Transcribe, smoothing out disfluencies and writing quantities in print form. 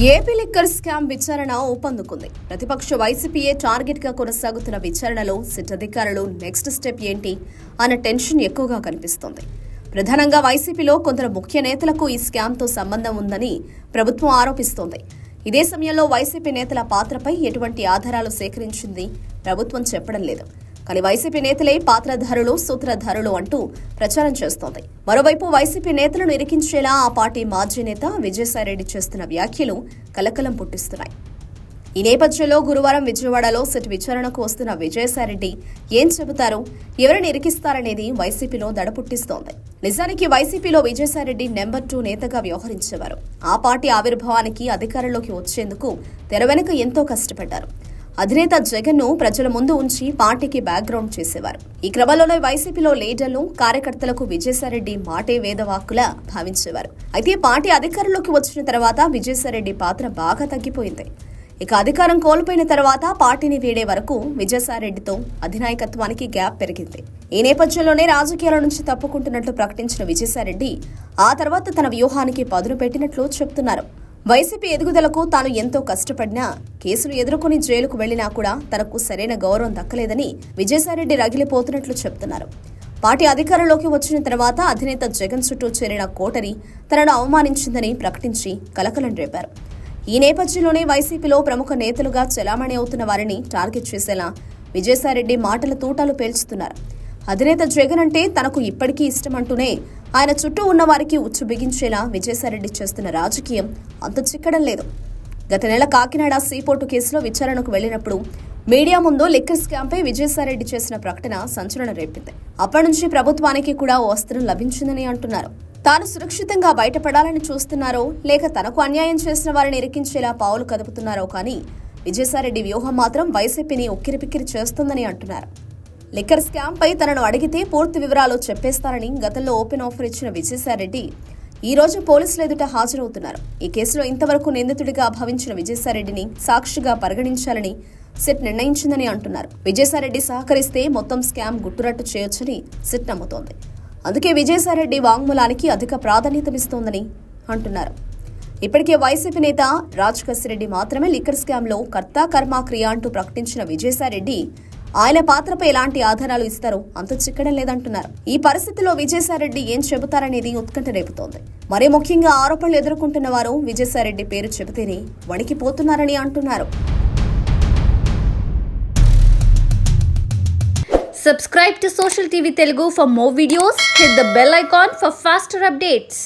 AP liquor scam విచారణ ఊపందుకుంది. ప్రతిపక్ష వైసీపీయే target గా కొనసాగుతున్న విచారణలో సిట్ అధికారులు నెక్స్ట్ స్టెప్ ఏంటి అన్న టెన్షన్ ఎక్కువగా కనిపిస్తోంది. ప్రధానంగా వైసీపీలో కొందరు ముఖ్య నేతలకు ఈ స్కామ్తో సంబంధం ఉందని ప్రభుత్వం ఆరోపిస్తోంది. ఇదే సమయంలో వైసీపీ నేతల పాత్రపై ఎటువంటి ఆధారాలు సేకరించింది ప్రభుత్వం చెప్పడం లేదు. కానీ వైసీపీ నేతలే పాత్రధారులు, సూత్రధారులు అంటూ ప్రచారం చేస్తోంది. మరోవైపు వైసీపీ నేతలను ఇరికించేలా ఆ పార్టీ మాజీ నేత విజయసాయిరెడ్డి చేస్తున్న వ్యాఖ్యలు కలకలం పుట్టిస్తున్నాయి. ఈ నేపథ్యంలో గురువారం విజయవాడలో సిట్ విచారణకు వస్తున్న విజయసాయిరెడ్డి ఏం చెబుతారు, ఎవరిని ఇరికిస్తారనేది వైసీపీలో దడ పుట్టిస్తోంది. నిజానికి వైసీపీలో విజయసాయిరెడ్డి నెంబర్ 2 నేతగా వ్యవహరించేవారు. ఆ పార్టీ ఆవిర్భావానికి అధికారంలోకి వచ్చేందుకు తెర వెనుక ఎంతో కష్టపడ్డారు. అధినేత జగన్ ను ప్రజల ముందు ఉంచి పార్టీకి బ్యాక్గ్రౌండ్ చేసేవారు. ఈ క్రమంలోనే వైసీపీలో లీడర్లు, కార్యకర్తలకు విజయసాయిరెడ్డి మాటే వేదవాక్కులా భావించేవారు. అయితే పార్టీ అధికారంలోకి వచ్చిన తర్వాత విజయసాయిరెడ్డి పాత్ర బాగా తగ్గిపోయింది. ఇక అధికారం కోల్పోయిన తర్వాత పార్టీని వీడే వరకు విజయసాయిరెడ్డితో అధినాయకత్వానికి గ్యాప్ పెరిగింది. ఈ నేపథ్యంలోనే రాజకీయాల నుంచి తప్పుకుంటున్నట్లు ప్రకటించిన విజయసాయిరెడ్డి ఆ తర్వాత తన వ్యూహానికి పదును పెట్టినట్లు చెబుతున్నారు. వైసీపీ ఎదుగుదలకు తాను ఎంతో కష్టపడినా, కేసులు ఎదుర్కొని జైలుకు వెళ్లినా కూడా తనకు సరైన గౌరవం దక్కలేదని విజయసాయిరెడ్డి రగిలిపోతున్నట్లు చెబుతున్నారు. పార్టీ అధికారంలోకి వచ్చిన తర్వాత అధినేత జగన్ చుట్టూ చేరిన కోటరి తనను అవమానించిందని ప్రకటించి కలకలం రేపారు. ఈ నేపథ్యంలోనే వైసీపీలో ప్రముఖ నేతలుగా చెలామణి అవుతున్న వారిని టార్గెట్ చేసేలా విజయసాయిరెడ్డి మాటల తూటాలు పేల్చుతున్నారు. అధినేత జగన్ అంటే తనకు ఇప్పటికీ ఇష్టమంటూనే ఆయన చుట్టూ ఉన్న వారికి ఉచ్చు బిగించేలా విజయసాయిరెడ్డి చేస్తున్న రాజకీయం అంత చిక్కడం లేదు. గత నెల కాకినాడ సీపోర్టు కేసులో విచారణకు వెళ్లినప్పుడు మీడియా ముందు లిక్కర్ స్కామ్పై విజయసాయిరెడ్డి చేసిన ప్రకటన సంచలనం రేపింది. అప్పటి నుంచి ప్రభుత్వానికి కూడా ఓ అస్త్రం లభించిందని అంటున్నారు. తాను సురక్షితంగా బయటపడాలని చూస్తున్నారో లేక తనకు అన్యాయం చేసిన వారిని ఇరికించేలా పావులు కదుపుతున్నారో కానీ విజయసాయిరెడ్డి వ్యూహం మాత్రం వైసీపీని ఉక్కిరిపిక్కిరి చేస్తుందని అంటున్నారు. లిక్కర్ స్కామ్ పై తనను అడిగితే పూర్తి వివరాలు చెప్పేస్తారని గతంలో ఓపెన్ ఆఫర్ ఇచ్చిన విజయసాయిరెడ్డి ఈ రోజు పోలీసుల ఎదుట హాజరవుతున్నారు. ఈ కేసులో ఇంతవరకు నిందితుడిగా భావించిన విజయసాయిరెడ్డిని సాక్షిగా పరిగణించాలని సిట్ నిర్ణయించిందని అంటున్నారు. విజయసాయిరెడ్డి సహకరిస్తే మొత్తం స్కామ్ గుట్టురట్టు చేయొచ్చని సిట్ నమ్ముతోంది. అందుకే విజయసాయిరెడ్డి వాంగ్మూలానికి అధిక ప్రాధాన్యతమిస్తోందని అంటున్నారు. ఇప్పటికే వైసీపీ నేత రాజకేశ్వరరెడ్డి మాత్రమే లిక్కర్ స్కామ్ లో కర్త కర్మ క్రియ అంటూ ప్రకటించిన విజయసాయిరెడ్డి ఆయన పాత్రపై ఎలాంటి ఆధారాలు ఇస్తారో అంత చిక్కడం లేదంటున్నారు. ఈ పరిస్థితిలో విజయసాయిరెడ్డి ఏం చెబుతారనేది ఉత్కంఠ రేపుతోంది. మరీ ముఖ్యంగా ఆరోపణలు ఎదుర్కొంటున్న వారు విజయసాయిరెడ్డి పేరు చెబితేనే వణికిపోతున్నారని అంటున్నారు. Subscribe to Social TV Telugu for more videos. Hit the bell icon for faster updates.